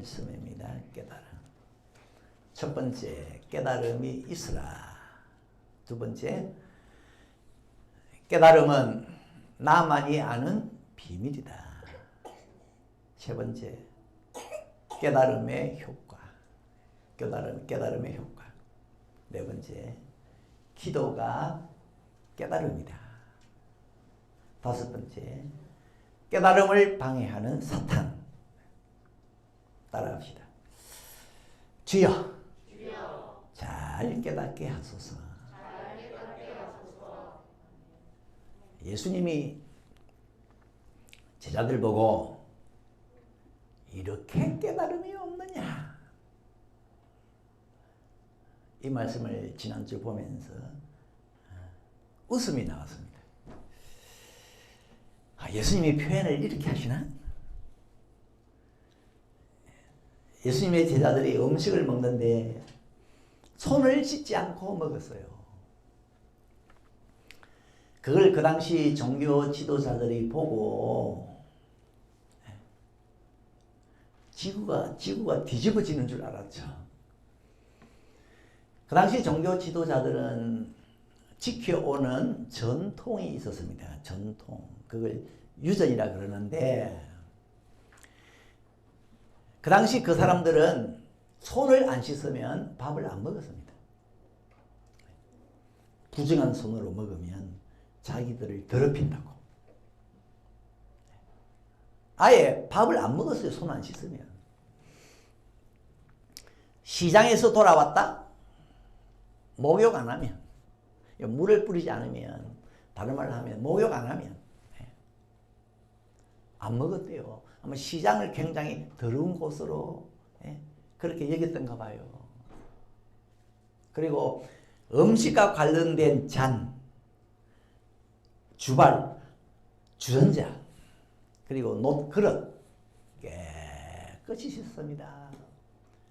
말씀입니다. 깨달음. 첫 번째, 깨달음이 있으라. 두 번째, 깨달음은 나만이 아는 비밀이다. 세 번째, 깨달음의 효과. 깨달음의 효과. 네 번째, 기도가 깨달음이다. 다섯 번째, 깨달음을 방해하는 사탄. 따라합시다. 주여, 잘 깨닫게 하소서. 예수님이 제자들 보고 이렇게 깨달음이 없느냐, 이 말씀을 지난주 보면서 웃음이 나왔습니다. 예수님이 표현을 이렇게 하시나? 예수님의 제자들이 음식을 먹는데 손을 씻지 않고 먹었어요. 그걸 그 당시 종교 지도자들이 보고 지구가 뒤집어지는 줄 알았죠. 그 당시 종교 지도자들은 지켜오는 전통이 있었습니다. 전통. 그걸 유전이라 그러는데, 그 당시 그 사람들은 손을 안 씻으면 밥을 안 먹었습니다. 부정한 손으로 먹으면 자기들을 더럽힌다고. 아예 밥을 안 먹었어요. 손 안 씻으면. 시장에서 돌아왔다? 목욕 안 하면, 물을 뿌리지 않으면, 다른 말로 하면 목욕 안 하면 안 먹었대요. 아마 시장을 굉장히 더러운 곳으로 그렇게 여겼던가 봐요. 그리고 음식과 관련된 잔, 주발, 주전자, 그리고 녹 그릇 깨끗이 씻습니다.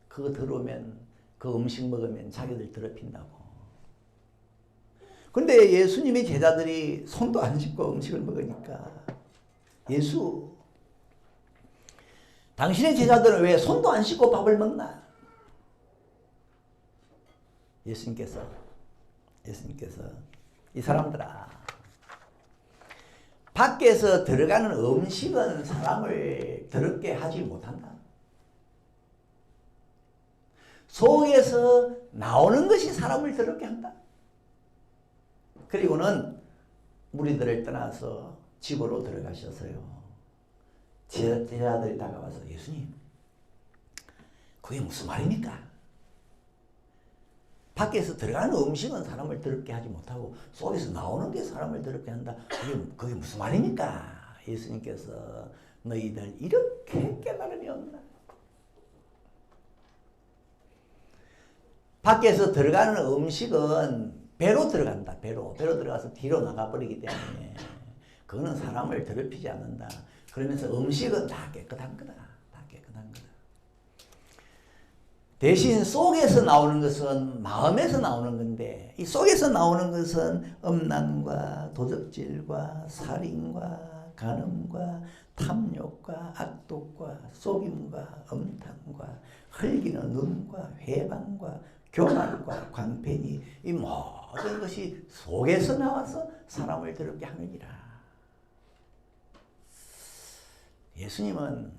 그거 들어오면, 그 음식 먹으면 자기들 더럽힌다고. 근데 예수님의 제자들이 손도 안 씻고 음식을 먹으니까, 예수, 당신의 제자들은 왜 손도 안 씻고 밥을 먹나? 예수님께서 이 사람들아, 밖에서 들어가는 음식은 사람을 더럽게 하지 못한다. 속에서 나오는 것이 사람을 더럽게 한다. 그리고는 무리들을 떠나서 집으로 들어가셔서요, 제자들이 다가와서, 예수님, 그게 무슨 말입니까? 밖에서 들어가는 음식은 사람을 더럽게 하지 못하고 속에서 나오는 게 사람을 더럽게 한다. 그게 무슨 말입니까? 예수님께서, 너희들 이렇게 깨달음이 없나? 밖에서 들어가는 음식은 배로 들어간다. 배로 들어가서 뒤로 나가버리기 때문에 그거는 사람을 더럽히지 않는다. 그러면서 음식은 다 깨끗한 거다. 다 깨끗한 거다. 대신 속에서 나오는 것은 마음에서 나오는 건데, 이 속에서 나오는 것은 음란과 도적질과 살인과 간음과 탐욕과 악독과 속임과 음탕과 흘기는 눈과 회방과 교만과 광팬이, 이 모든 것이 속에서 나와서 사람을 더럽게 하느니라. 예수님은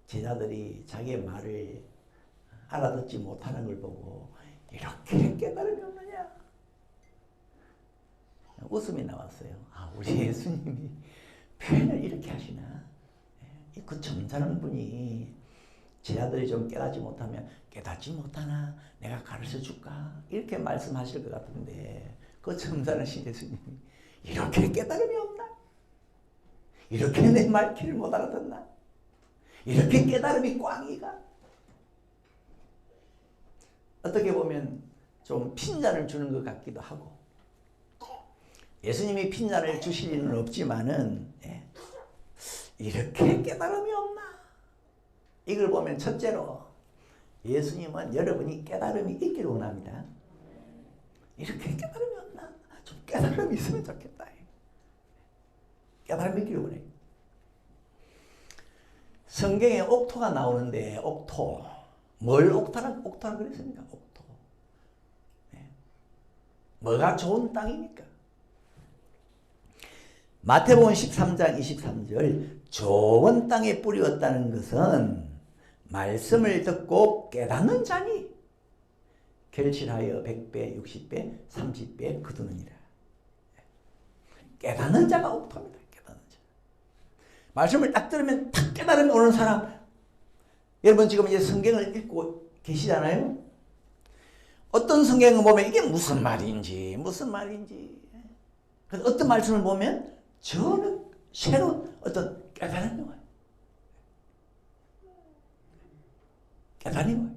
제자들이 자기의 말을 알아듣지 못하는 걸 보고 이렇게 깨달음이 없느냐? 웃음이 나왔어요. 우리 예수님이 표현을 이렇게 하시나? 그 점잖은 분이 제자들이 좀 깨닫지 못하면, 깨닫지 못하나 내가 가르쳐 줄까? 이렇게 말씀하실 것 같은데, 그 점잖으신 예수님이 이렇게 깨달음이 없나? 이렇게 내 말귀를 못 알아듣나? 이렇게 깨달음이 꽝이가? 어떻게 보면 좀 핀잔을 주는 것 같기도 하고, 예수님이 핀잔을 주실 리는 없지만은, 이렇게 깨달음이 없나? 이걸 보면 첫째로 예수님은 여러분이 깨달음이 있기를 원합니다. 이렇게 깨달음이 없나? 좀 깨달음이 있으면 좋겠다. 깨달음이 있기를 원해. 성경에 옥토가 나오는데 옥토. 뭘 옥토라 그랬습니까? 옥토. 네. 뭐가 좋은 땅입니까? 마태복음 13장 23절 좋은 땅에 뿌리었다는 것은 말씀을 듣고 깨닫는 자니 결실하여 100배, 60배, 30배 거두느니라. 깨닫는 자가 옥토입니다. 깨닫는 자. 말씀을 딱 들으면 딱 깨달음이 오는 사람. 여러분 지금 이제 성경을 읽고 계시잖아요. 어떤 성경을 보면 이게 무슨 말인지. 그래서 어떤 말씀을 보면 저는 새로운 어떤 깨달음이 와요. 깨달음이 와요.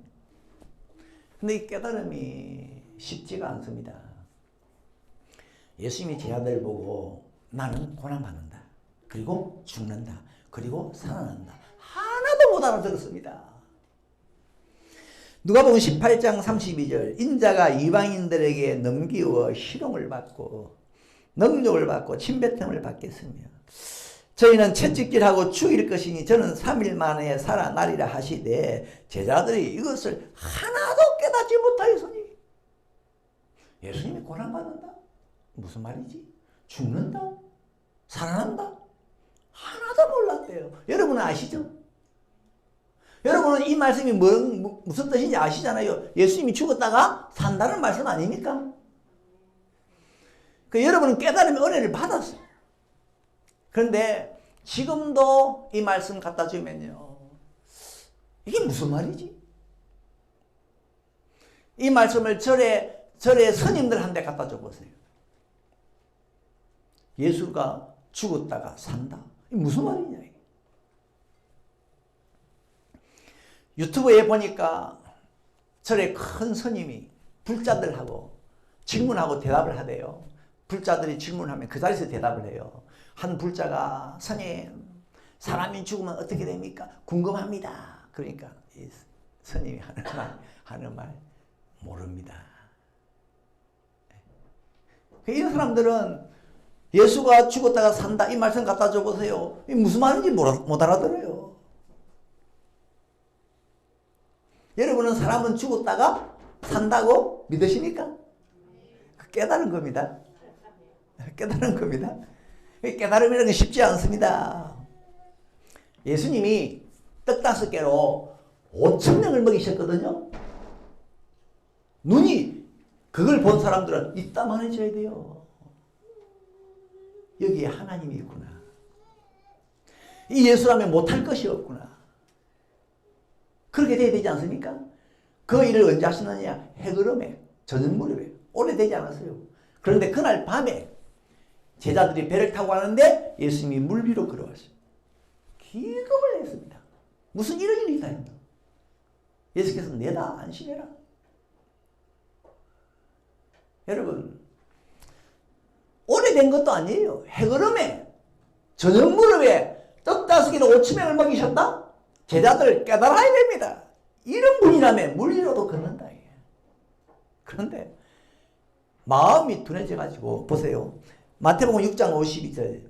근데 이 깨달음이 쉽지가 않습니다. 예수님이 제자들 보고 나는 고난받는다. 그리고 죽는다. 그리고 살아난다. 하나도 못 알아들었습니다. 누가복음 18장 32절 인자가 이방인들에게 넘기워 희롱을 받고 능욕을 받고 침뱉음을 받겠으며 저희는 채찍질하고 죽일 것이니 저는 3일 만에 살아나리라 하시되 제자들이 이것을 하나도 깨닫지 못하였으니 예수님이 고난받는다? 무슨 말이지? 죽는다? 살아난다? 하나도 몰랐대요. 여러분은 아시죠? 여러분은 이 말씀이 무슨 뜻인지 아시잖아요. 예수님이 죽었다가 산다는 말씀 아닙니까? 여러분은 깨달음의 은혜를 받았어요. 그런데 지금도 이 말씀 갖다 주면요. 이게 무슨 말이지? 이 말씀을 절에 스님들한테 갖다 줘 보세요. 예수가 죽었다가 산다. 이게 무슨 말이냐? 이게. 유튜브에 보니까 절에 큰 스님이 불자들하고 질문하고 대답을 하대요. 불자들이 질문하면 그 자리에서 대답을 해요. 한 불자가 스님 사람이 죽으면 어떻게 됩니까? 궁금합니다. 그러니까 이 스님이 하는 말 모릅니다. 이런 사람들은 예수가 죽었다가 산다 이 말씀 갖다 줘 보세요. 이게 무슨 말인지 못 알아들어요. 여러분은 사람은 죽었다가 산다고 믿으십니까? 깨달은 겁니다. 깨달은 겁니다. 깨달음이라는 게 쉽지 않습니다. 예수님이 떡 5개로 5,000명을 먹이셨거든요. 눈이 그걸 본 사람들은 이따만해져야 돼요. 여기에 하나님이 있구나. 이 예수라면 못할 것이 없구나. 그렇게 돼야 되지 않습니까? 그 일을 언제 하시느냐? 해그름에, 저녁 무렵에. 오래되지 않았어요. 그런데 그날 밤에 제자들이 배를 타고 가는데 예수님이 물 위로 걸어왔어요. 기겁을 했습니다. 무슨 이런 일이 다 있나? 예수께서 내다 안심해라. 여러분 오래된 것도 아니에요. 해그름에 저녁 무렵에 떡 5개로 5,000명을 먹이셨다? 제자들 깨달아야 됩니다. 이런 분이라면 물 위로도 걷는다. 그런데 마음이 둔해져 가지고 보세요. 마태복음 6장 52절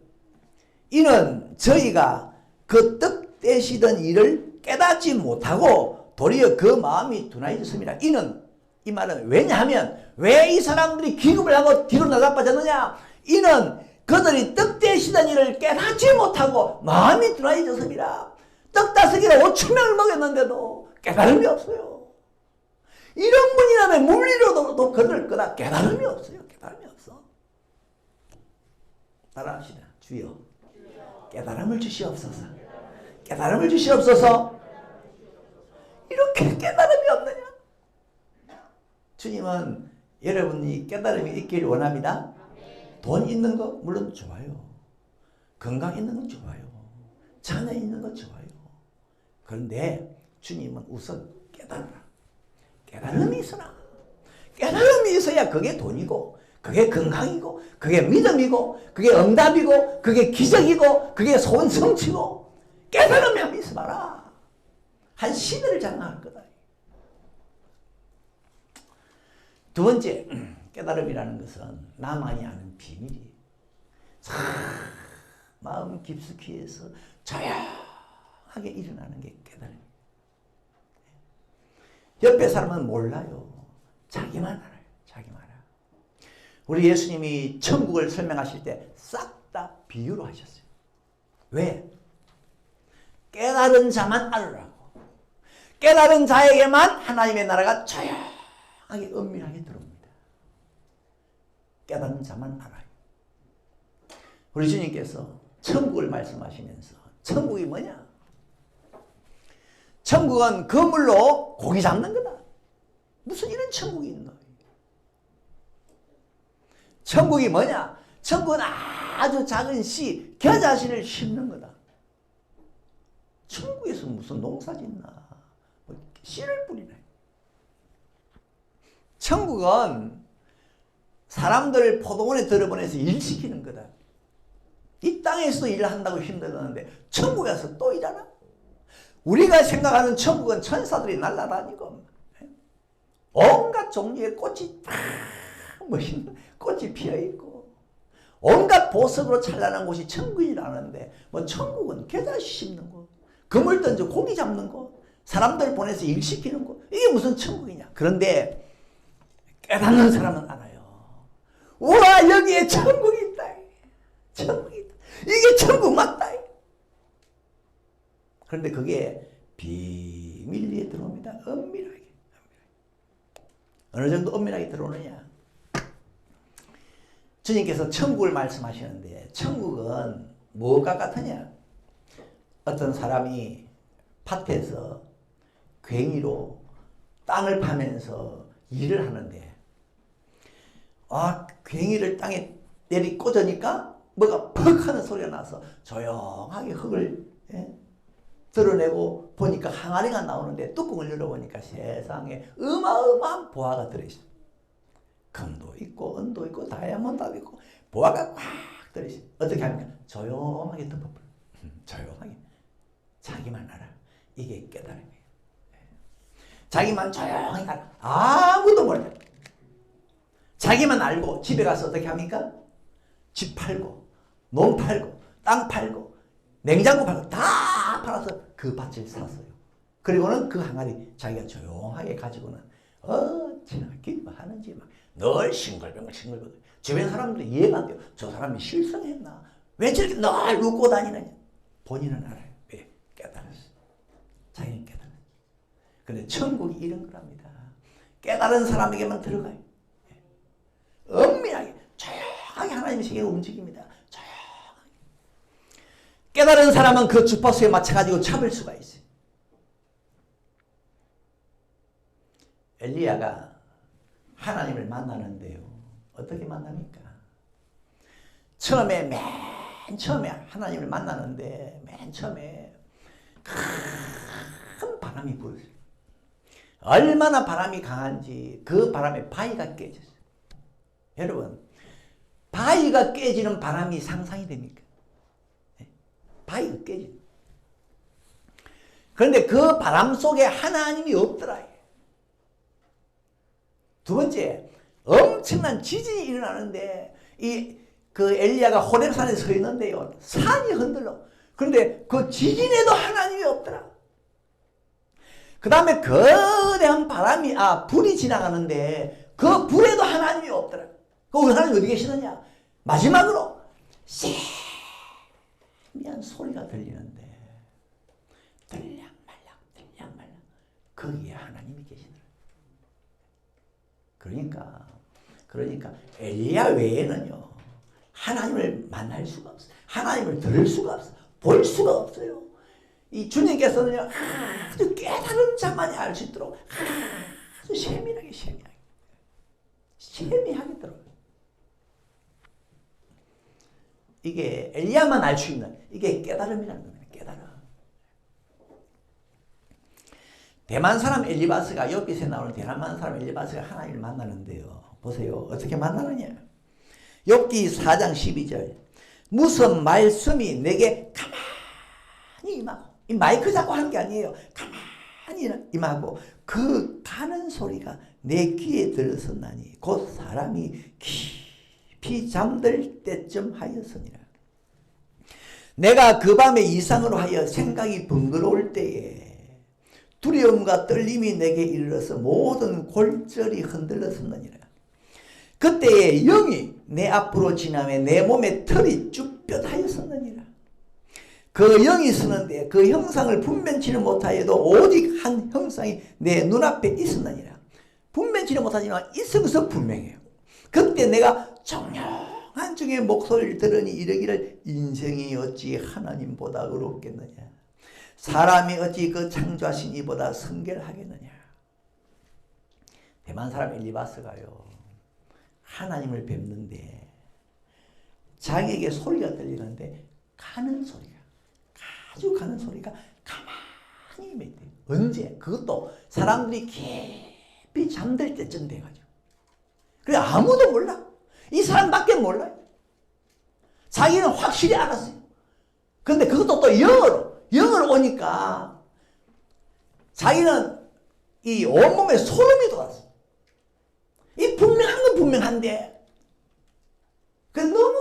이는 저희가 그 떡 떼시던 일을 깨닫지 못하고 도리어 그 마음이 둔해졌습니다. 이는 이 말은 왜냐하면 왜 이 사람들이 기급을 하고 뒤로 나가빠졌느냐? 이는 그들이 떡 떼시던 일을 깨닫지 못하고 마음이 둔해졌습니다. 떡 5개로 5,000명을 먹였는데도 깨달음이 없어요. 이런 분이라면 물 위로도 걸을 거다. 깨달음이 없어요. 깨달음이 없어. 따라합시다. 주여 깨달음을 주시옵소서. 깨달음을 주시옵소서. 이렇게 깨달음이 없느냐? 주님은 여러분이 깨달음이 있기를 원합니다. 돈 있는 거 물론 좋아요. 건강 있는 건 좋아요. 자녀 있는 건 좋아요. 그런데 주님은 우선 깨달으라. 깨달음이 있으라. 깨달음이 있어야 그게 돈이고 그게 건강이고 그게 믿음이고 그게 응답이고 그게 기적이고 그게 소원 성취고 깨달음이 한번 있어봐라. 한 시대를 장악할 거다. 두 번째 깨달음이라는 것은 나만이 아는 비밀이에요. 마음 깊숙이 해서 조용한 조용하게 일어나는 게 깨달음이에요. 옆에 사람은 몰라요. 자기만 알아요. 자기만 알아요. 우리 예수님이 천국을 설명하실 때 싹 다 비유로 하셨어요. 왜? 깨달은 자만 알으라고. 깨달은 자에게만 하나님의 나라가 조용하게 은밀하게 들어옵니다. 깨달은 자만 알아요. 우리 주님께서 천국을 말씀하시면서 천국이 뭐냐? 천국은 그물로 고기 잡는 거다. 무슨 이런 천국이 있노? 천국이 뭐냐? 천국은 아주 작은 씨, 겨자씨를 심는 거다. 천국에서 무슨 농사 짓나? 씨를 뿌리네. 천국은 사람들을 포도원에 들어보내서 일시키는 거다. 이 땅에서도 일을 한다고 힘들었는데 천국에서 또 일하나? 우리가 생각하는 천국은 천사들이 날아다니고 온갖 종류의 꽃이 다 멋있는 꽃이 피어있고 온갖 보석으로 찬란한 곳이 천국이라는데 뭐 천국은 겨자씨 심는 곳, 그물 던져 고기 잡는 곳, 사람들 보내서 일시키는 곳, 이게 무슨 천국이냐? 그런데 깨닫는 사람은 알아요. 우와, 여기에 천국이 있다. 천국이 있다. 이게 천국 맞다. 그런데 그게 비밀리에 들어옵니다. 은밀하게. 어느 정도 은밀하게 들어오느냐? 주님께서 천국을 말씀하시는데 천국은 뭐가 같으냐? 어떤 사람이 밭에서 괭이로 땅을 파면서 일을 하는데 괭이를 땅에 내리 꽂으니까 뭐가 퍽 하는 소리가 나서 조용하게 흙을 드러내고 보니까 항아리가 나오는데 뚜껑을 열어보니까 세상에 어마어마한 보화가 들어있어요. 금도 있고 은도 있고 다이아몬드도 있고 보화가 꽉 들어있어요. 어떻게 합니까? 조용하게 덮어버려요. 조용하게. 자기만 알아. 이게 깨달음이에요. 자기만 조용히 알아. 아무도 몰라. 자기만 알고 집에 가서 어떻게 합니까? 집 팔고 논 팔고 땅 팔고 냉장고 팔고 다 팔아서 그 밭을 샀어요. 그리고는 그 항아리 자기가 조용하게 가지고는 어찌나 기뻐하는지 막 늘 싱글벙글 주변 사람들이 이해가 안 돼요. 저 사람이 실성했나? 왜 저렇게 늘 웃고 다니느냐? 본인은 알아요. 왜? 깨달았어. 자기는 깨달았어. 근데 천국이 이런 거랍니다. 깨달은 사람에게만 들어가요. 은밀하게 조용하게 하나님의 세계가 움직입니다. 조용하게. 깨달은 사람은 그 주파수에 맞춰가지고 잡을 수가 있어요. 엘리야가 하나님을 만나는데요. 어떻게 만납니까? 맨 처음에 하나님을 만나는데 맨 처음에 큰 바람이 불었어요. 얼마나 바람이 강한지 그 바람에 바위가 깨졌어요. 여러분, 바위가 깨지는 바람이 상상이 됩니까? 바위가 깨지는. 그런데 그 바람 속에 하나님이 없더라. 두 번째, 엄청난 지진이 일어나는데 그 엘리야가 호렙산에 서 있는데요. 산이 흔들려. 그런데 그 지진에도 하나님이 없더라. 그 다음에 거대한 바람이 불이 지나가는데 그 불에도 하나님이 없더라. 그 하나님 어디 계시느냐? 마지막으로 세미한 소리가 들리는데 들량말랑 거기에 하나님이 계시더라. 그러니까 엘리야 외에는요 하나님을 만날 수가 없어요. 하나님을 들을 수가 없어요. 볼 수가 없어요. 이 주님께서는요 아주 깨달은 자만이 알 수 있도록 아주 세밀하게 들어요. 이게 엘리야만 알 수 있는 이게 깨달음이라는 겁니다. 깨달음. 대만 사람 엘리바스가 욥기서에 나오는 대만 사람 엘리바스가 하나님을 만나는데요. 보세요. 어떻게 만나느냐. 욥기 4장 12절. 무슨 말씀이 내게 가만히 임하고, 이 마이크 잡고 하는 게 아니에요. 가만히 임하고 그 가는 소리가 내 귀에 들었었나니 곧 사람이 깊이 잠들 때쯤 하였으니라. 내가 그 밤에 이상으로 하여 생각이 번거로울 때에 두려움과 떨림이 내게 이르러서 모든 골절이 흔들렸었느니라. 그때에 영이 내 앞으로 지나며 내 몸에 털이 쭈뼛하였었느니라. 그 영이 서는데 그 형상을 분변치는 못하여도 오직 한 형상이 내 눈앞에 있었느니라. 분변치는 못하지만 있어서 분명해요. 그때 내가 정령한 중에 목소리를 들으니 이르기를 인생이 어찌 하나님보다 어렵겠느냐. 사람이 어찌 그 창조하신 이보다 성결하겠느냐. 대만 사람 엘리바스가요, 하나님을 뵙는데 자기에게 소리가 들리는데 가는 소리가, 아주 가는 소리가 가만히 맺대요. 언제? 그것도 사람들이 깊이 잠들 때쯤 돼가지고. 그래 아무도 몰라. 이 사람밖에 몰라요. 자기는 확실히 알았어요. 근데 그것도 또 영어로 오니까 자기는 이 온몸에 소름이 돋았어. 이 분명한 건 분명한데 그 너무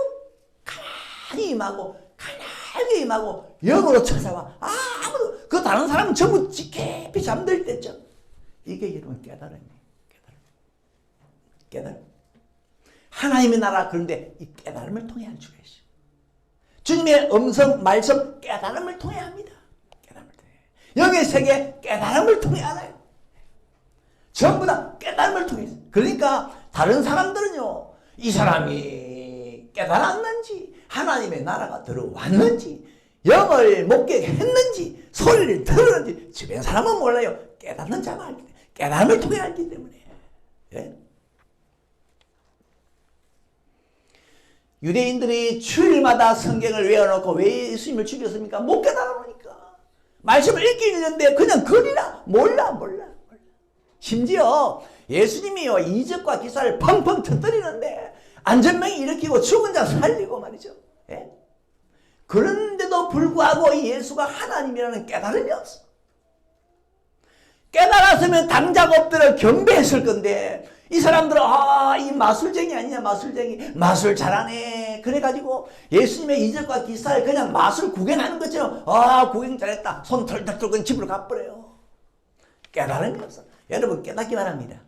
가만히 임하고 가만히 임하고 영으로 찾아와. 아무도, 그 다른 사람은 전부 깊이 잠들 때쯤. 이게 여러분 깨달음이에요. 깨달음. 하나님의 나라, 그런데 이 깨달음을 통해 할 수가 있어요. 주님의 음성, 말씀, 깨달음을 통해 합니다. 깨달음을 통해. 영의 세계, 깨달음을 통해 알아요. 전부 다 깨달음을 통해서. 그러니까 다른 사람들은요, 이 사람이 깨달았는지, 하나님의 나라가 들어왔는지, 영을 목격했는지, 소리를 들었는지, 주변 사람은 몰라요. 깨닫는 자만 알기 때문에. 깨달음을 통해 알기 때문에. 예? 유대인들이 주일마다 성경을 외워놓고 왜 예수님을 죽였습니까? 못 깨달아보니까. 말씀을 읽긴 읽는데 그냥 글이라 몰라. 심지어 예수님이요, 이적과 기사를 펑펑 터뜨리는데 안전병이 일으키고 죽은 자 살리고 말이죠. 예? 그런데도 불구하고 예수가 하나님이라는 깨달음이 없어. 깨달았으면 당장 엎드려 경배했을 건데 이 사람들은 이 마술쟁이 아니냐, 마술쟁이, 마술 잘하네. 그래가지고 예수님의 이적과 기사를 그냥 마술 구경하는 것처럼 구경 잘했다, 손 털털 떨고 집으로 가버려요. 깨달음이 없어. 여러분 깨닫기 바랍니다.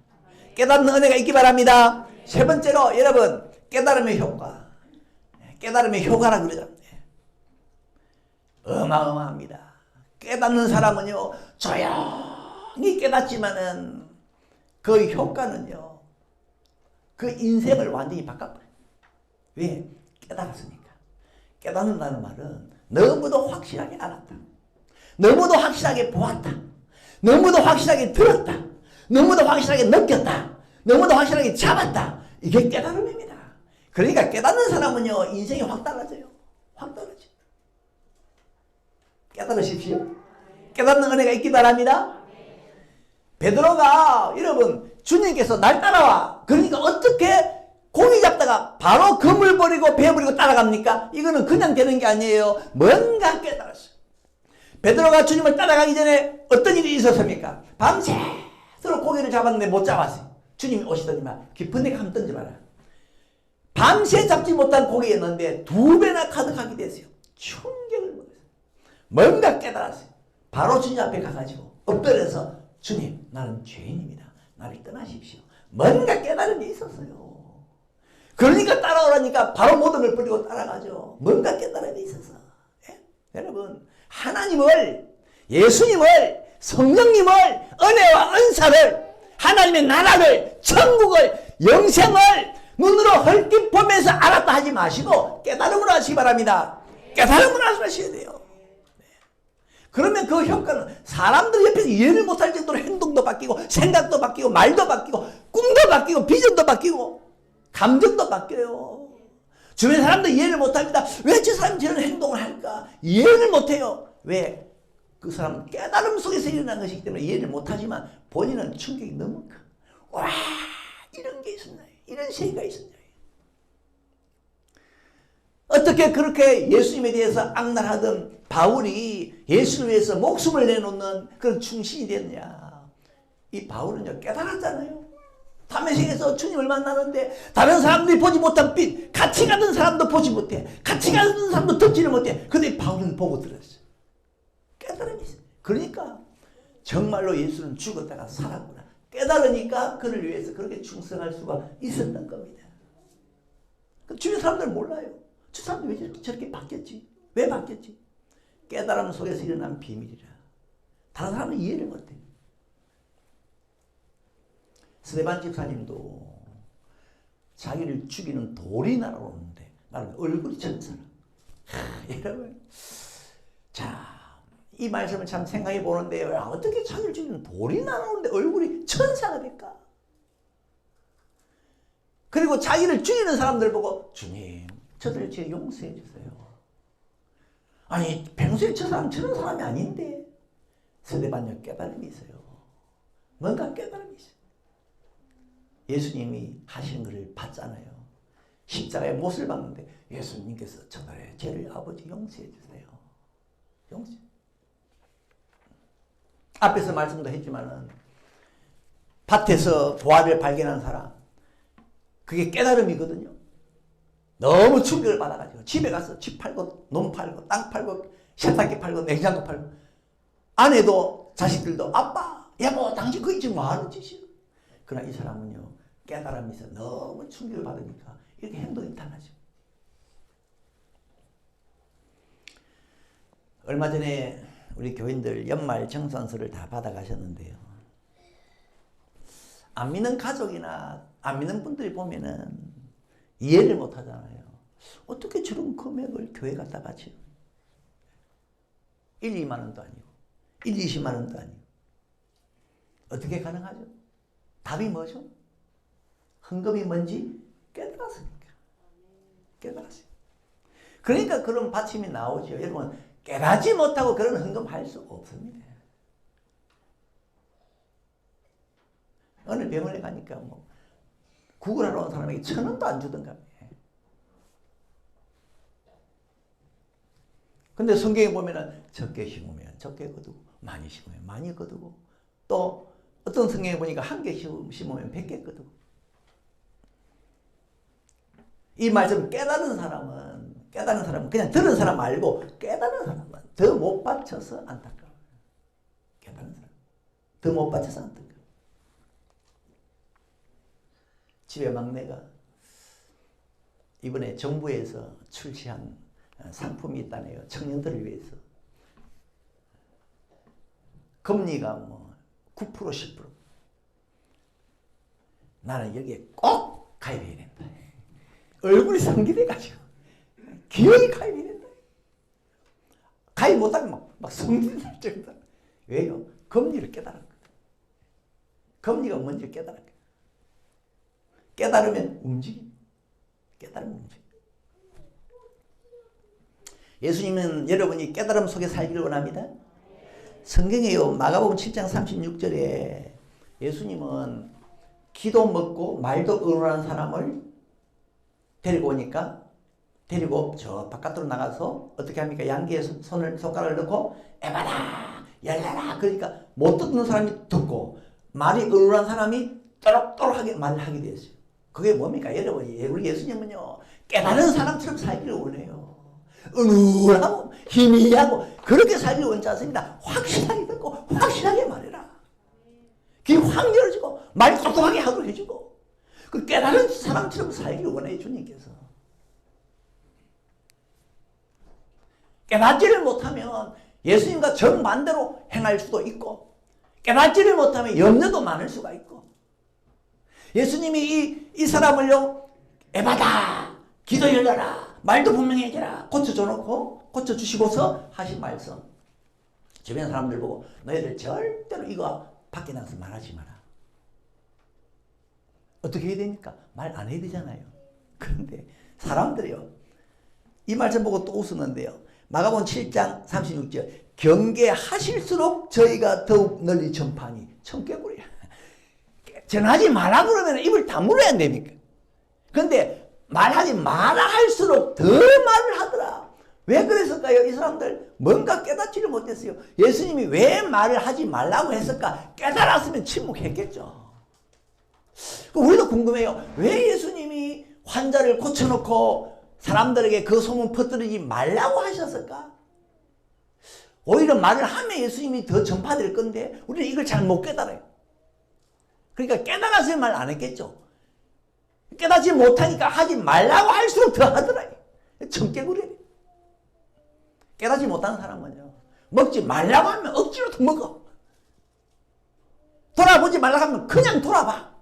깨닫는 은혜가 있기 바랍니다. 세 번째로 여러분 깨달음의 효과. 깨달음의 효과라고 그러죠. 어마어마합니다. 깨닫는 사람은요 조용히 깨닫지만은 그 효과는요 그 인생을 완전히 바꿔버려요. 왜? 깨달았으니까. 깨닫는다는 말은 너무도 확실하게 알았다, 너무도 확실하게 보았다, 너무도 확실하게 들었다, 너무도 확실하게 느꼈다, 너무도 확실하게 잡았다. 이게 깨달음입니다. 그러니까 깨닫는 사람은요 인생이 확 달라져요. 확 달라져. 깨달으십시오. 깨닫는 은혜가 있기 바랍니다. 베드로가 여러분 주님께서 날 따라와, 그러니까 어떻게 고기 잡다가 바로 그물 버리고 배 버리고 따라갑니까? 이거는 그냥 되는 게 아니에요. 뭔가 깨달았어요. 베드로가 주님을 따라가기 전에 어떤 일이 있었습니까? 밤새도록 고기를 잡았는데 못 잡았어요. 주님이 오시더니만 깊은 데 가면 던져봐라. 밤새 잡지 못한 고기였는데 2배나 가득하게 됐어요. 충격을 먹었어요. 뭔가 깨달았어요. 바로 주님 앞에 가가지고 엎드려서 주님, 나는 죄인입니다. 나를 떠나십시오. 뭔가 깨달음이 있었어요. 그러니까 따라오라니까 바로 모든 걸 버리고 따라가죠. 뭔가 깨달음이 있어서. 예? 여러분, 하나님을, 예수님을, 성령님을, 은혜와 은사를, 하나님의 나라를, 천국을, 영생을 눈으로 헐깃 보면서 알았다 하지 마시고 깨달음으로 하시기 바랍니다. 깨달음으로 하셔야 돼요. 그러면 그 효과는 사람들 옆에서 이해를 못할 정도로 행동도 바뀌고 생각도 바뀌고 말도 바뀌고 꿈도 바뀌고 비전도 바뀌고 감정도 바뀌어요. 주변 사람도 이해를 못합니다. 왜 저 사람이 저런 행동을 할까? 이해를 못해요. 왜? 그 사람은 깨달음 속에서 일어난 것이기 때문에 이해를 못하지만 본인은 충격이 너무 커. 와, 이런 게 있었나? 이런 세계가 있었나? 어떻게 그렇게 예수님에 대해서 악랄하던 바울이 예수를 위해서 목숨을 내놓는 그런 충신이 됐냐? 이 바울은요 깨달았잖아요. 평생에서 주님을 만나는데 다른 사람들이 보지 못한 빛, 같이 가던 사람도 보지 못해. 같이 가던 사람도 듣지를 못해. 근데 바울은 보고 들었어요. 깨달음이 있어요. 그러니까 정말로 예수는 죽었다가 살았구나. 깨달으니까 그를 위해서 그렇게 충성할 수가 있었던 겁니다. 주변 사람들은 몰라요. 저 사람들 왜 저렇게 바뀌었지? 왜 바뀌었지? 깨달음 속에서 일어난 비밀이라. 다른 사람은 이해를 못해요. 스데반 집사님도 자기를 죽이는 돌이 날아오는데 나는 얼굴이 천사라. 여러분, 자, 이 말씀을 참 생각해 보는데요. 어떻게 자기를 죽이는 돌이 날아오는데 얼굴이 천사가 될까? 그리고 자기를 죽이는 사람들 보고 주님, 저들 제 용서해 주세요. 아니, 평소에 저 사람 저런 사람이 아닌데. 스데반요 깨달음이 있어요. 뭔가 깨달음이 있어요. 예수님이 하신 것을 봤잖아요. 십자가에 못을 박는데 예수님께서 저들의 죄를 아버지 용서해 주세요. 용서. 앞에서 말씀도 했지만은 밭에서 보화를 발견한 사람, 그게 깨달음이거든요. 너무 충격을 받아가지고 집에 가서 집 팔고 논 팔고 땅 팔고 세탁기 팔고 냉장고 팔고 아내도 자식들도 아빠 여보 당신 그게 지금 뭐하는 짓이야. 그러나 이 사람은요 깨달음이 있어 너무 충격을 받으니까 이렇게 행동이 달라져. 얼마 전에 우리 교인들 연말 정산서를 다 받아가셨는데요. 안 믿는 가족이나 안 믿는 분들이 보면은 이해를 못 하잖아요. 어떻게 저런 금액을 교회 갖다 바치요? 1, 2만 원도 아니고 1, 20만 원도 아니고 어떻게 가능하죠? 답이 뭐죠? 헌금이 뭔지 깨달았으니까. 깨달았어요. 그러니까 그런 받침이 나오죠. 여러분 깨닫지 못하고 그런 헌금할 수 없습니다. 어느 병원에 가니까 뭐 구걸하러 온 사람에게 1,000원도 안 주던가. 근데 성경에 보면은 적게 심으면 적게 거두고 많이 심으면 많이 거두고 또 어떤 성경에 보니까 한 개 심으면 100개 거두고. 이 말씀 깨달은 사람은 그냥 들은 사람 말고 깨달은 사람은 더 못 받쳐서 안타까워요. 깨달은 사람 더 못 받쳐서 안타까워요. 집에 막내가 이번에 정부에서 출시한 상품이 있다네요. 청년들을 위해서. 금리가 뭐 9% 10%. 나는 여기에 꼭 가입해야 된다. 얼굴이 상기돼가지고 기어이 가입해야 된다. 가입 못하면 막 성질이 날 정도다. 왜요? 금리를 깨달았거든. 금리가 뭔지를 깨달았거든. 깨달으면 움직임. 깨달으면 움직임. 예수님은 여러분이 깨달음 속에 살기를 원합니다. 성경에요. 마가복음 7장 36절에 예수님은 기도 먹고 말도 의논하는 사람을 데리고 오니까 데리고 저 바깥으로 나가서 어떻게 합니까? 양귀에 손가락을 넣고 에바다 열려라. 그러니까 못 듣는 사람이 듣고 말이 의논한 사람이 또록또록하게 말을 하게 되었어요. 그게 뭡니까? 여러분, 우리 예수님은요 깨달은 사람처럼 살기를 원해요. 은은하고 희미하고 그렇게 살기를 원치 않습니다. 확실하게 듣고 확실하게 말해라. 귀 확 열어주고 말 똑똑하게 하도록 해주고 그 깨달은 사람처럼 살기를 원해요. 주님께서. 깨닫지를 못하면 예수님과 정반대로 행할 수도 있고 깨닫지를 못하면 염려도 많을 수가 있고 예수님이 이 사람을요 에바다 기도 열려라 말도 분명히 해줘라 고쳐주시고서 하신 말씀 주변 사람들 보고 너희들 절대로 이거 밖에 나가서 말하지 마라. 어떻게 해야 됩니까? 말 안 해야 되잖아요. 그런데 사람들이요 이 말씀 보고 또 웃었는데요. 마가복음 7장 36절 경계하실수록 저희가 더욱 널리 전파하니 청개구리야. 전하지 마라 그러면 입을 다물어야 안 됩니까? 그런데 말하지 마라 할수록 더 말을 하더라. 왜 그랬을까요? 이 사람들 뭔가 깨닫지를 못했어요. 예수님이 왜 말을 하지 말라고 했을까? 깨달았으면 침묵했겠죠. 우리도 궁금해요. 왜 예수님이 환자를 고쳐놓고 사람들에게 그 소문 퍼뜨리지 말라고 하셨을까? 오히려 말을 하면 예수님이 더 전파될 건데 우리는 이걸 잘 못 깨달아요. 그러니까 깨달았으면 말 안 했겠죠. 깨닫지 못하니까 하지 말라고 할수록 더 하더라. 청개구리. 깨닫지 못하는 사람은요, 먹지 말라고 하면 억지로 더 먹어. 돌아보지 말라고 하면 그냥 돌아봐.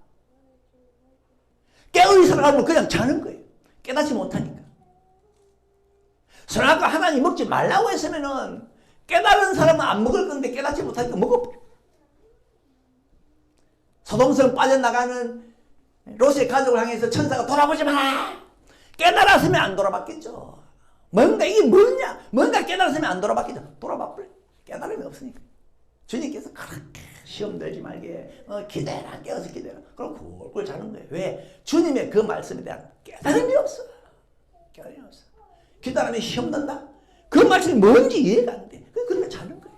깨어있으라고 하면 그냥 자는 거예요. 깨닫지 못하니까. 선악과 하나님 먹지 말라고 했으면은 깨달은 사람은 안 먹을 건데 깨닫지 못하니까 먹어버려. 소돔성 빠져나가는 롯의 가족을 향해서 천사가 돌아보지 마라. 깨달았으면 안 돌아봤겠죠. 뭔가 이게 뭐냐? 뭔가 깨달았으면 안 돌아봤겠죠. 돌아봐버려. 깨달음이 없으니까. 주님께서 그렇게 시험 들지 말게 기대라, 깨어서 기대라. 그럼 굴굴 자는 거예요. 왜? 주님의 그 말씀에 대한 깨달음이 없어. 깨달음이 없어. 기다림에 시험 든다? 그 말씀이 뭔지 이해가 안 돼. 그러니까 자는 거예요.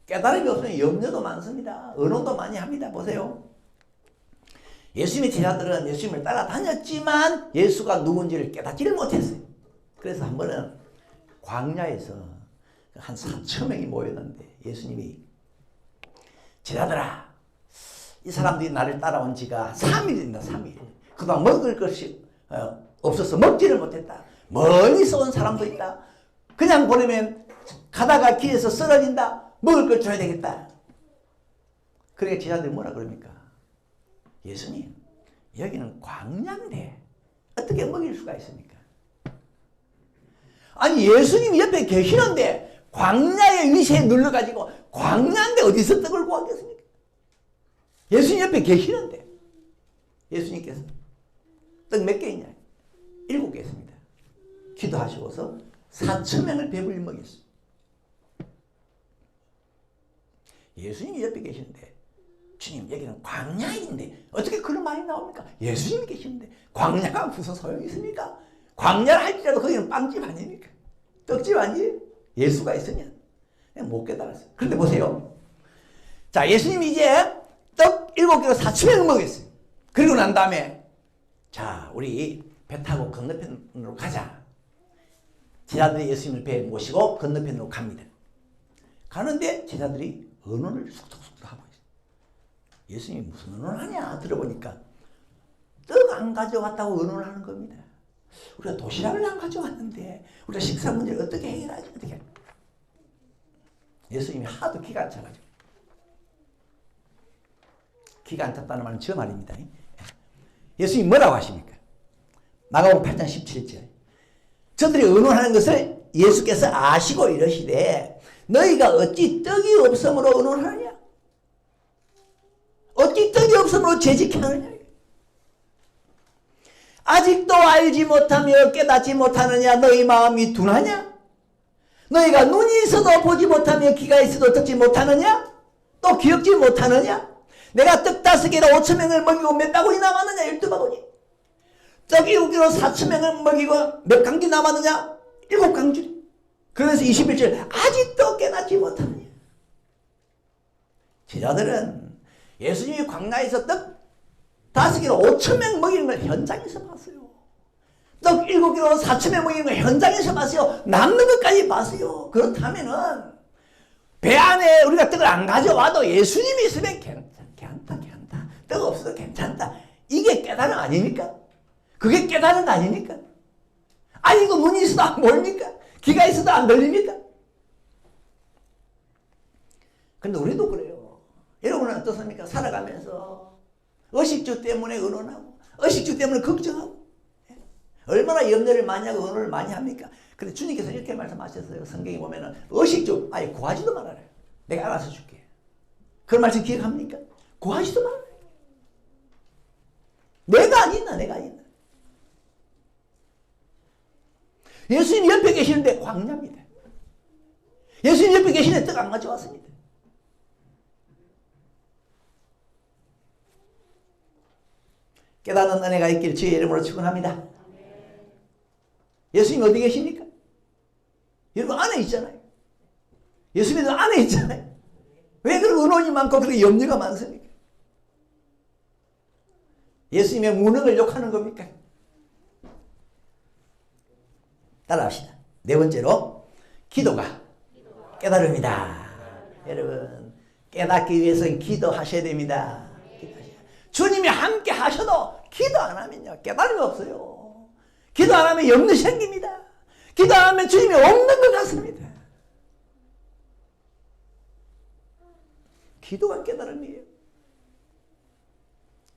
깨달음이 없으면 염려도 많습니다. 의논도 많이 합니다. 보세요. 예수님의 제자들은 예수님을 따라다녔지만 예수가 누군지를 깨닫지를 못했어요. 그래서 한 번은 광야에서 한 4,000명이 모였는데 예수님이 제자들아, 이 사람들이 나를 따라온 지가 3일입니다. 3일. 그동안 먹을 것이 없어서 먹지를 못했다. 멀리서 온 사람도 있다. 그냥 보내면 가다가 길에서 쓰러진다. 먹을 걸 줘야 되겠다. 그러니까 제자들이 뭐라 그럽니까? 예수님, 여기는 광야인데 어떻게 먹일 수가 있습니까? 아니, 예수님이 옆에 계시는데 광야의 위세에 눌러가지고 광야인데 어디서 떡을 구하겠습니까? 예수님 옆에 계시는데. 예수님께서 떡 몇 개 있냐? 7개 있습니다. 기도하시고서 4,000명을 배불리 먹였어요. 예수님이 옆에 계시는데, 주님 여기는 광야인데 어떻게 그런 말이 나옵니까? 예수님이 계시는데 광야가 무슨 소용이 있습니까? 광야를 할지라도 거기는 빵집 아닙니까? 떡집 아니에요? 예수가 있으면 못 깨달았어요. 그런데 보세요. 자, 예수님이 이제 떡 7개로 4,000명을 먹였어요. 그리고 난 다음에 자, 우리 배 타고 건너편으로 가자. 제자들이 예수님을 배에 모시고 건너편으로 갑니다. 가는데 제자들이 의논을 속속속 하고 있어요. 예수님이 무슨 의논하냐 들어보니까 떡 안 가져왔다고 의논하는 겁니다. 우리가 도시락을 안 가져왔는데 우리가 식사 문제를 어떻게 해결하지? 어떻게? 예수님이 하도 기가 안 차가지고. 기가 안 찼다는 말은 저 말입니다. 예수님이 뭐라고 하십니까? 마가복음 8장 17절. 저들이 의논하는 것을 예수께서 아시고 이러시되 너희가 어찌 떡이 없음으로 의논하느냐? 어찌 떡이 없음으로 재직하느냐? 아직도 알지 못하며 깨닫지 못하느냐? 너희 마음이 둔하냐? 너희가 눈이 있어도 보지 못하며 귀가 있어도 듣지 못하느냐? 또 기억지 못하느냐? 내가 떡 5개로 5,000명을 먹이고 몇 바구니 남았느냐? 12바구니. 떡 7개로 4,000명을 먹이고 몇 강기 남았느냐? 7강줄. 그래서 21절 아직도 깨닫지 못하느냐? 제자들은 예수님이 광야에서 떡 5개로 5,000명 먹이는 걸 현장에서 봤어요. 떡 7개로 4,000명 먹이는 걸 현장에서 봤어요. 남는 것까지 봤어요. 그렇다면은 배 안에 우리가 떡을 안 가져와도 예수님이 있으면 괜찮다. 떡 없어도 괜찮다. 이게 깨달음 아닙니까? 그게 깨달음 아닙니까? 아니, 이거 눈이 있어도 안 보입니까? 귀가 있어도 안 들립니까? 근데 우리도 그래요. 여러분은 어떻습니까? 살아가면서 의식주 때문에 의논하고 의식주 때문에 걱정하고 얼마나 염려를 많이 하고 의논을 많이 합니까? 근데 주님께서 이렇게 말씀하셨어요. 성경에 보면은 의식주 아예 구하지도 말아라. 내가 알아서 줄게. 그런 말씀 기억합니까? 구하지도 말아라. 내가 아니나. 예수님 옆에 계시는데 광야입니다. 예수님 옆에 계시는데 떡 안 가져왔습니다. 깨닫는 은혜가 있길 주의 이름으로 축원합니다. 예수님 어디 계십니까? 여러분 안에 있잖아요. 예수님도 안에 있잖아요. 왜 그런 의논이 많고 그렇게 염려가 많습니까? 예수님의 무능을 욕하는 겁니까? 따라합시다. 네 번째로 기도가 깨달음이다. 여러분 깨닫기 위해서는 기도하셔야 됩니다. 주님이 함께 하셔도 기도 안 하면요 깨달음이 없어요. 기도 안 하면 염려 생깁니다. 기도 안 하면 주님이 없는 것 같습니다. 기도가 깨달음이에요.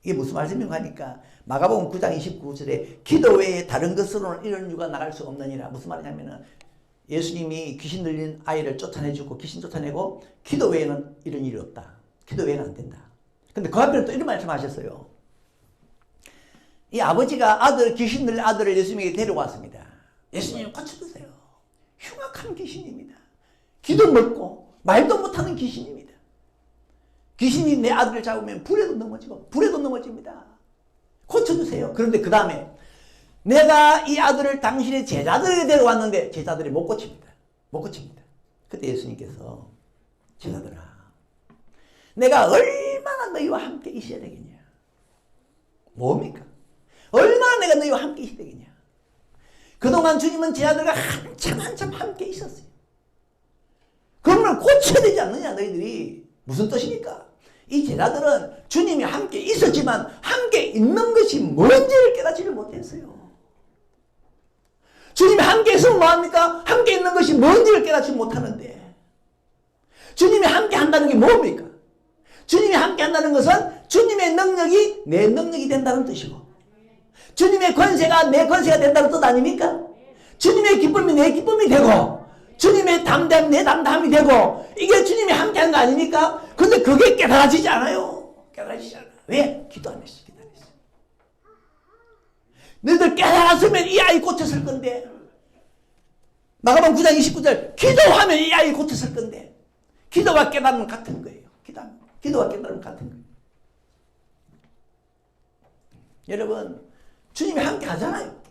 이게 무슨 말씀인가 하니까 마가복음 9장 29절에 기도 외에 다른 것으로는 이런 유가 나갈 수 없느니라. 무슨 말이냐면은 예수님이 귀신 들린 아이를 쫓아내주고 귀신 쫓아내고 기도 외에는 이런 일이 없다. 기도 외에는 안 된다. 근데 그 앞에는 또 이런 말씀하셨어요. 이 아버지가 귀신 들린 아들을 예수님에게 데려왔습니다. 예수님 고쳐주세요. 흉악한 귀신입니다. 기도 먹고 말도 못하는 귀신입니다. 귀신이 내 아들을 잡으면 불에도 넘어집니다. 고쳐주세요. 그런데 그 다음에 내가 이 아들을 당신의 제자들에게 데려왔는데 제자들이 못 고칩니다. 그때 예수님께서 제자들아 내가 얼마나 너희와 함께 있어야 되겠냐. 뭡니까? 얼마나 내가 너희와 함께 있어야 되겠냐. 그동안 주님은 제자들과 한참 함께 있었어요. 그러면 고쳐야 되지 않느냐 너희들이. 무슨 뜻입니까? 이 제자들은 주님이 함께 있었지만 함께 있는 것이 뭔지를 깨닫지를 못했어요. 주님이 함께 있으면 뭐합니까? 함께 있는 것이 뭔지를 깨닫지 못하는데 주님이 함께 한다는 게 뭡니까? 주님이 함께 한다는 것은 주님의 능력이 내 능력이 된다는 뜻이고 주님의 권세가 내 권세가 된다는 뜻 아닙니까? 주님의 기쁨이 내 기쁨이 되고 주님의 담대함이 내 담대함이 되고 이게 주님이 함께하는 거 아닙니까? 근데 그게 깨달아지지 않아요. 깨달아지지 않아요. 왜? 기도하면서. 너희들 깨달았으면 이 아이 고쳤을 건데 마가복음 9장 29절 기도하면 이 아이 고쳤을 건데 기도와 깨달음은 같은 거예요. 기도와 깨달음은 같은 거예요. 여러분 주님이 함께 하잖아요.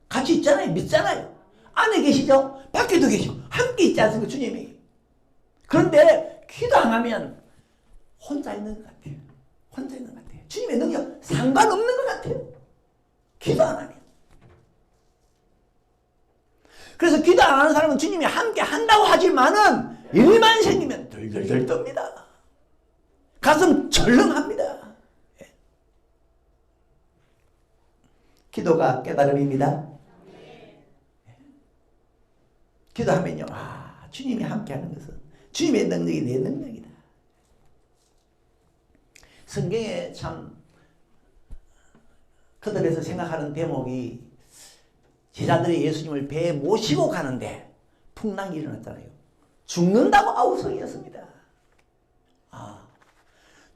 같이 있잖아요. 믿잖아요. 안에 계시죠? 밖에도 계시고 함께 있지 않습니까? 주님이. 그런데 기도 안 하면 혼자 있는 것 같아요. 주님의 능력 상관없는 것 같아요. 기도 안 하면. 그래서 기도 안 하는 사람은 주님이 함께 한다고 하지만은 일만 생기면 덜덜덜 떱니다. 가슴 철렁합니다. 기도가 깨달음입니다. 기도하면요, 주님이 함께하는 것은 주님의 능력이 내 능력이다. 성경에 참 그들에서 생각하는 대목이 제자들이 예수님을 배에 모시고 가는데 풍랑이 일어났잖아요. 죽는다고 아우성이었습니다.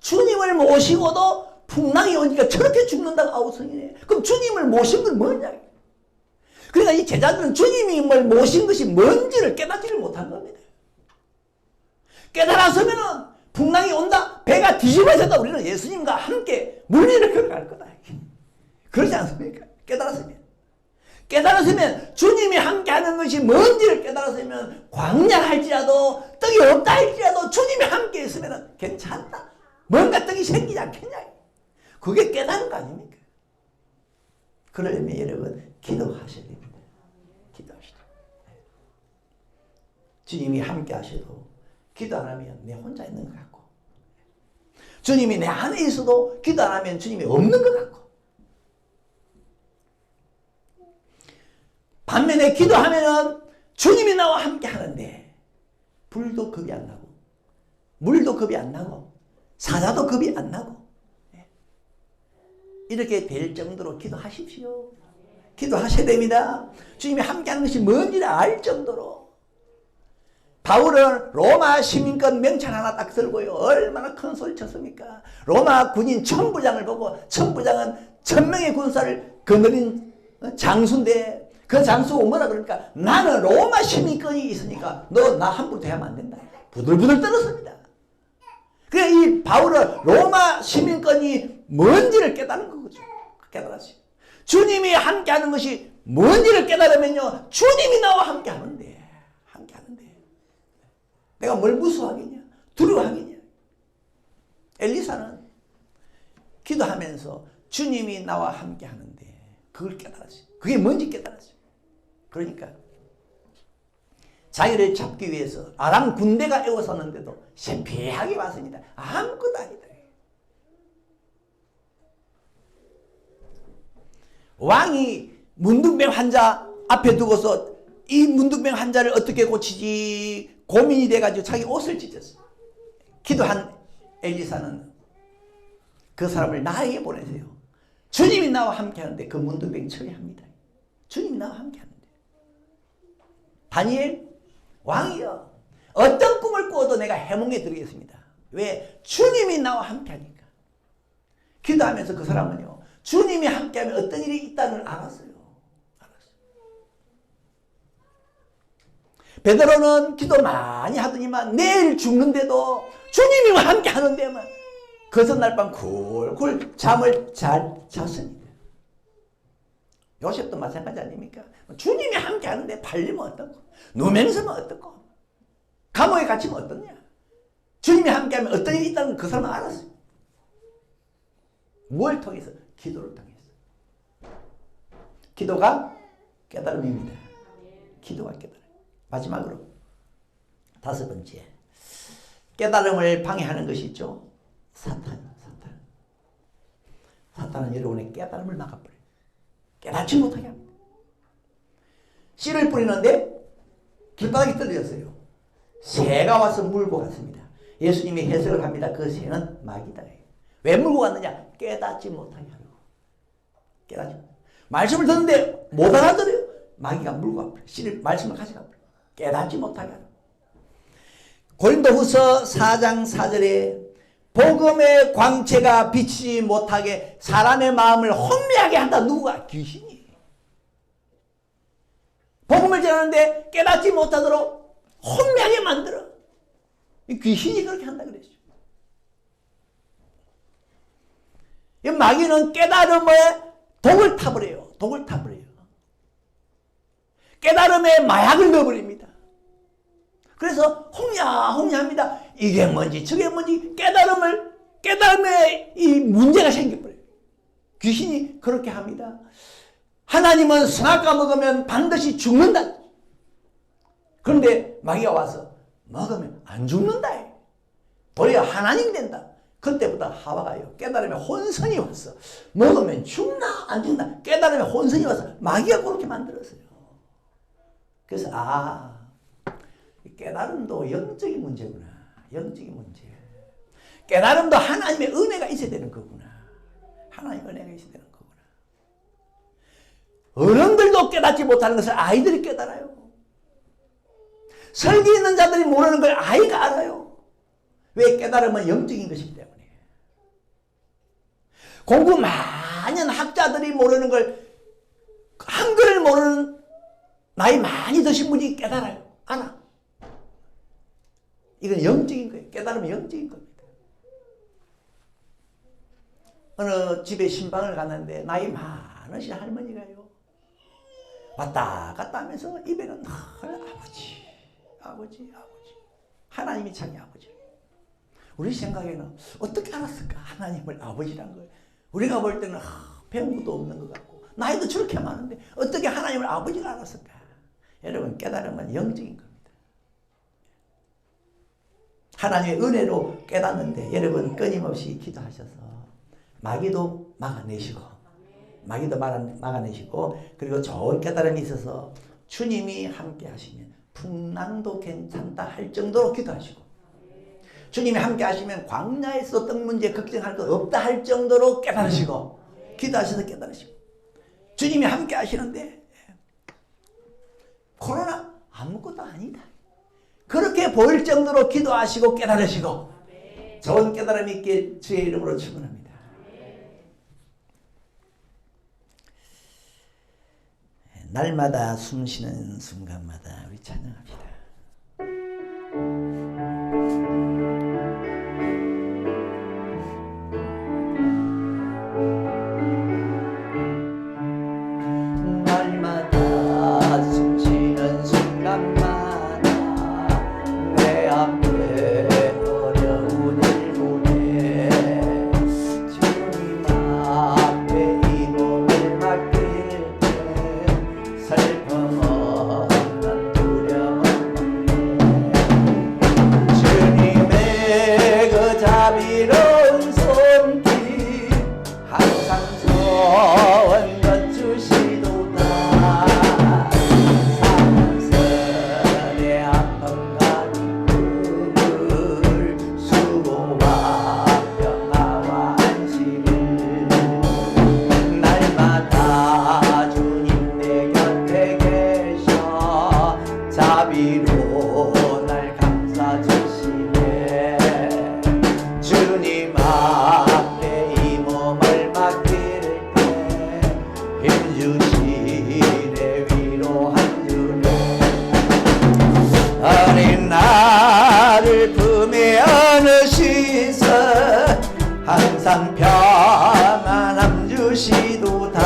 주님을 모시고도 풍랑이 오니까 저렇게 죽는다고 아우성이네. 그럼 주님을 모신 건 뭐냐? 그러니까 이 제자들은 주님을 모신 것이 뭔지를 깨닫지를 못한 겁니다. 깨달았으면 풍랑이 온다, 배가 뒤집어졌다, 우리는 예수님과 함께 물리를 걸어갈 거다. 그렇지 않습니까? 깨달았으면 주님이 함께하는 것이 뭔지를 깨달았으면 광야 할지라도 떡이 없다 할지라도 주님이 함께 있으면 괜찮다. 뭔가 떡이 생기지 않겠냐. 그게 깨달은 거 아닙니까? 그러려면 여러분 기도하셔야 됩니다. 기도하시죠. 주님이 함께 하셔도 기도 안 하면 내 혼자 있는 것 같고 주님이 내 안에 있어도 기도 안 하면 주님이 없는 것 같고 반면에 기도하면은 주님이 나와 함께 하는데 불도 겁이 안 나고 물도 겁이 안 나고 사자도 겁이 안 나고 이렇게 될 정도로 기도하십시오. 기도하셔야 됩니다. 주님이 함께하는 것이 뭔지를 알 정도로. 바울은 로마 시민권 명찰 하나 딱 들고요. 얼마나 큰 소리 쳤습니까? 로마 군인 천부장을 보고 천부장은 1000명의 군사를 거느린 장수인데 그 장수가 뭐라 그러니까 나는 로마 시민권이 있으니까 너 나 함부로 대하면 안 된다. 부들부들 떨었습니다. 그래 이 바울은 로마 시민권이 뭔지를 깨달은 거죠. 깨달았어요. 주님이 함께하는 것이 뭔지를 깨달으면요 주님이 나와 함께하는데 내가 뭘 무서워하겠냐 두려워하겠냐. 엘리사는 기도하면서 주님이 나와 함께 하는데 그걸 깨달았어요. 그게 뭔지 깨달았어요. 그러니까 자기를 잡기 위해서 아람 군대가 에워쌌는데도 쇠피하게 왔습니다. 아무것도 아니다. 왕이 문둥병 환자 앞에 두고서 이 문둥병 환자를 어떻게 고치지 고민이 돼가지고 자기 옷을 찢었어요. 기도한 엘리사는 그 사람을 나에게 보내세요. 주님이 나와 함께 하는데 그 문둥병 처리합니다. 주님이 나와 함께 하는데. 다니엘 왕이여, 어떤 꿈을 꾸어도 내가 해몽해 드리겠습니다. 왜? 주님이 나와 함께 하니까. 기도하면서 그 사람은요, 주님이 함께하면 어떤 일이 있다는 걸 알았어요. 베드로는 기도 많이 하더니만 내일 죽는데도 주님이 함께 하는데만 그 전날 밤 굴굴 잠을 잘 잤습니다. 요셉도 마찬가지 아닙니까? 주님이 함께 하는데 팔리면 어떻고, 누명서면 어떻고, 감옥에 갇히면 어떻냐. 주님이 함께 하면 어떤 일이 있다는 걸 그 사람은 알았어요. 뭘 통해서? 기도를 통해서. 기도가 깨달음입니다. 기도가 깨달음. 마지막으로 다섯 번째, 깨달음을 방해하는 것이 있죠. 사탄은 여러분의 깨달음을 막아버려요. 깨닫지 못하게 합니다. 씨를 뿌리는데 길바닥이 떨어졌어요. 새가 와서 물고 갔습니다. 예수님이 해석을 합니다. 그 새는 마귀다. 왜 물고 갔느냐? 깨닫지 못하게 하려고. 깨닫지 못하게. 말씀을 듣는데 못 알아들어요. 마귀가 물고 가버려요. 씨를, 말씀을 가져가버려요. 깨닫지 못하게 하려고. 고린도후서 4장 4절에 복음의 광채가 비치지 못하게 사람의 마음을 혼미하게 한다. 누가? 귀신이. 복음을 전하는데 깨닫지 못하도록 혼미하게 만들어. 귀신이 그렇게 한다 그랬죠. 이 마귀는 깨달음에 독을 타버려요. 독을 타버려요. 깨달음에 마약을 넣어버립니다. 그래서 홍야홍야합니다. 이게 뭔지 저게 뭔지 깨달음에 이 문제가 생겨버려요. 귀신이 그렇게 합니다. 하나님은 선악과 먹으면 반드시 죽는다. 그런데 마귀가 와서 먹으면 안 죽는다. 도리어 하나님 된다. 그때부터 하와가요, 깨달음에 혼선이 왔어. 먹으면 죽나 안 죽나 깨달음에 혼선이 와서 마귀가 그렇게 만들었어요. 그래서 깨달음도 영적인 문제구나. 영적인 문제. 깨달음도 하나님의 은혜가 있어야 되는 거구나. 하나님의 은혜가 있어야 되는 거구나. 어른들도 깨닫지 못하는 것을 아이들이 깨달아요. 설기 있는 자들이 모르는 걸 아이가 알아요. 왜? 깨달음은 영적인 것이기 때문에. 공부 많이 한 학자들이 모르는 걸, 한글을 모르는 나이 많이 드신 분이 깨달아요. 알아. 이건 영적인 거예요. 깨달음은 영적인 겁니다. 어느 집에 신방을 갔는데 나이 많으신 할머니가요, 왔다 갔다 하면서 입에는 늘 아버지 하나님이 자기 아버지. 우리 생각에는 어떻게 알았을까? 하나님을 아버지란 걸. 우리가 볼 때는 배운 것도 없는 것 같고 나이도 저렇게 많은데 어떻게 하나님을 아버지를 알았을까? 여러분, 깨달음은 영적인 겁니다. 하나님의 은혜로 깨닫는데 여러분 끊임없이 기도하셔서 마귀도 막아내시고 그리고 좋은 깨달음이 있어서 주님이 함께 하시면 풍랑도 괜찮다 할 정도로 기도하시고, 주님이 함께 하시면 광야에서 떡 문제 걱정할 것 없다 할 정도로 깨달으시고, 기도하셔서 깨달으시고, 주님이 함께 하시는데 코로나 아무것도 아니다 그렇게 보일 정도로 기도하시고 깨달으시고 좋은 깨달음이 있길 주의 이름으로 축원합니다. 날마다 숨쉬는 순간마다 우리 찬양합시다. 날마다 숨쉬는 순간마다 내 앞에 어려운 일 보내 주님 앞에 앞에 이 몸을 맡길 때 힘주시네 위로한 주를 어린 나를 품에 안으시사 항상 평안함 주시도다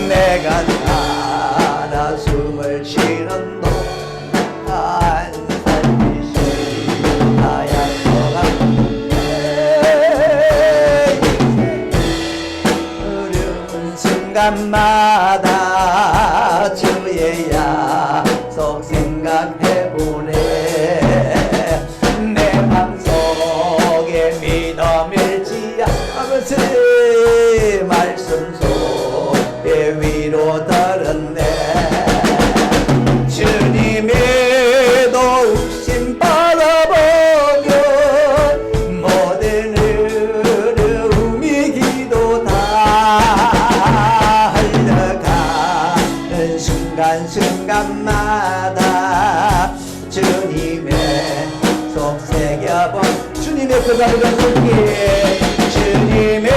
내가 살아 숨을 쉬는 동안 살피시나 약속한데 어려운 순간마다 주의 약속 생각해보네 내 맘속에 믿음일지 아버지 말씀 속에 위로 들었네 주님의 도우심 바라보며 모든 어려움이 기도다 흘러가는 순간순간마다 주님의 속 새겨본 주님의 그 자비로운 손길 주님의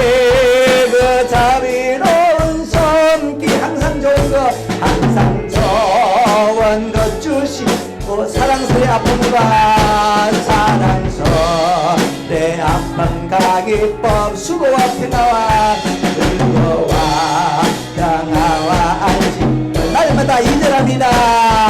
그 자비로운 손길 항상 좋은 것 항상 좋은 것 주시고 사랑스레 아픔과 사랑스레 아픔과 기쁨 수고 앞에 나와 즐거와 평화와 안심 날마다 이절합니다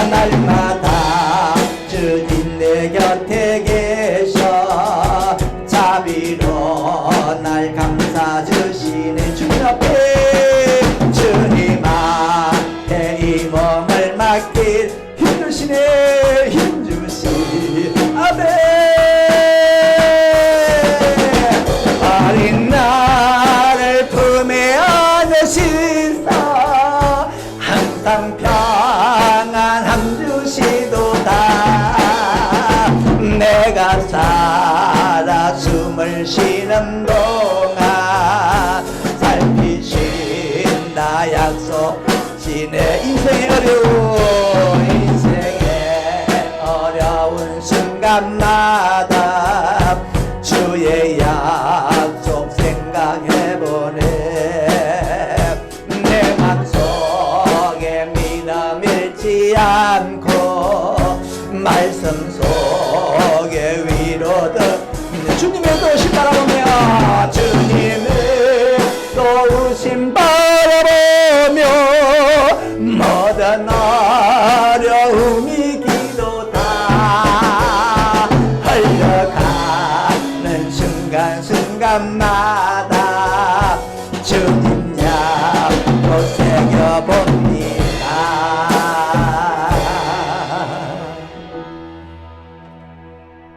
날마다 주님 내 곁에 계셔 자비로 날 감싸 주시네 주님 앞에 주님 앞에 이 몸을 맡길 힘 주시네 힘 주시 아멘 어린 나를 품에 안으시사 항상 평안함 주시도다 내가 살아 숨을 쉬는 동안 살피신다 약속시네 인생의 어려운 순간마다 주의 약속 생각해보네 내 맘속에 믿음 잃지 않고 말씀 속